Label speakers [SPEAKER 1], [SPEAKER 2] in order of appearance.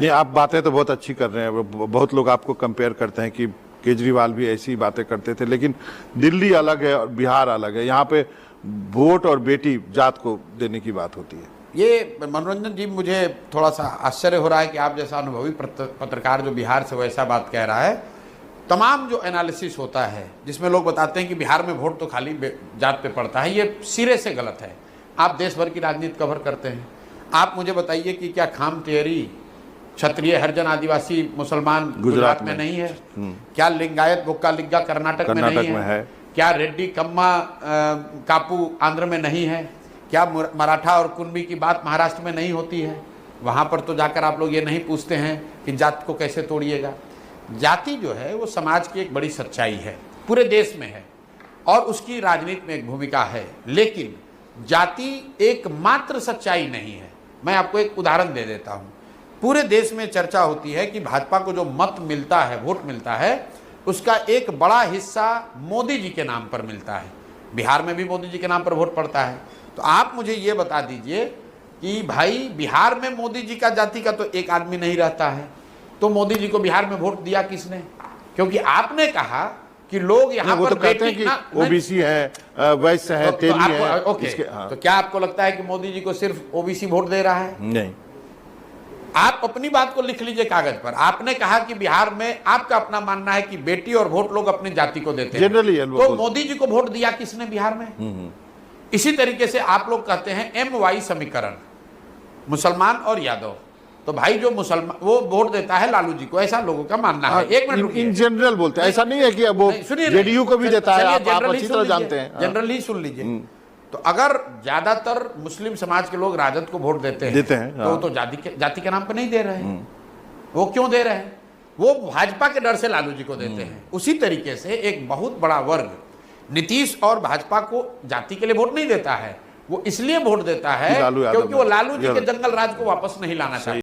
[SPEAKER 1] नहीं, आप बातें तो बहुत अच्छी कर रहे हैं। बहुत लोग आपको कंपेयर करते हैं कि केजरीवाल भी ऐसी बातें करते थे, लेकिन दिल्ली अलग है और बिहार अलग है। यहाँ पे वोट और बेटी जात को देने की बात होती है।
[SPEAKER 2] ये मनोरंजन जी, मुझे थोड़ा सा आश्चर्य हो रहा है कि आप जैसा अनुभवी पत्रकार जो बिहार से वैसा बात कह रहा है। तमाम जो एनालिसिस होता है जिसमें लोग बताते हैं कि बिहार में वोट तो खाली जात पे पड़ता है, ये सिरे से गलत है। आप देश भर की राजनीति कवर करते हैं, आप मुझे बताइए कि क्या खाम तेरी क्षत्रिय हरिजन आदिवासी मुसलमान गुजरात में नहीं है? क्या लिंगायत बुक्का लिग्गा कर्नाटक में नहीं है? क्या रेड्डी कम्मा कापू आंध्र में नहीं है? क्या मराठा और कुनबी की बात महाराष्ट्र में नहीं होती है? वहाँ पर तो जाकर आप लोग ये नहीं पूछते हैं कि जात को कैसे तोड़िएगा। जाति जो है वो समाज की एक बड़ी सच्चाई है, पूरे देश में है और उसकी राजनीति में एक भूमिका है, लेकिन जाति एकमात्र सच्चाई नहीं है। मैं आपको एक उदाहरण दे देता हूँ। पूरे देश में चर्चा होती है कि भाजपा को जो मत मिलता है, वोट मिलता है, उसका एक बड़ा हिस्सा मोदी जी के नाम पर मिलता है। बिहार में भी मोदी जी के नाम पर वोट पड़ता है। तो आप मुझे ये बता दीजिए कि भाई बिहार में मोदी जी का जाति का तो एक आदमी नहीं रहता है, तो मोदी जी को बिहार में वोट दिया किसने? क्योंकि आपने कहा कि लोग यहाँ पर
[SPEAKER 1] तो कहते हैं कि ओबीसी है, वैश्य है, तेली है।
[SPEAKER 2] ओके, तो क्या आपको लगता है कि मोदी जी को सिर्फ ओबीसी वोट दे रहा है?
[SPEAKER 1] नहीं।
[SPEAKER 2] आप अपनी बात को लिख लीजिए कागज पर। आपने कहा कि बिहार में आपका अपना मानना है कि बेटी और वोट लोग अपनी जाति को देते हैं,
[SPEAKER 1] जनरली।
[SPEAKER 2] तो मोदी जी को वोट दिया किसने बिहार में? इसी तरीके से आप लोग कहते हैं MY समीकरण, मुसलमान और यादव, तो भाई जो मुसलमान वो वोट देता है लालू जी को, ऐसा लोगों का मानना है। एक मिनट,
[SPEAKER 1] इन जनरल बोलते हैं, ऐसा नहीं है कि अब वो जेडीयू को भी देता है। आप अच्छी तरह जानते हैं।
[SPEAKER 2] जनरली सुन लीजिए। तो अगर ज्यादातर मुस्लिम समाज के लोग राजद को वोट देते हैं तो जाति के नाम पर नहीं दे रहे हैं। वो क्यों दे रहे हैं? वो भाजपा के डर से लालू जी को देते हैं। उसी तरीके से एक बहुत बड़ा वर्ग नीतीश और भाजपा को जाति के लिए वोट नहीं देता है, वो इसलिए वोट देता है क्योंकि वो लालू जी के जंगल राज को वापस नहीं लाना चाहिए।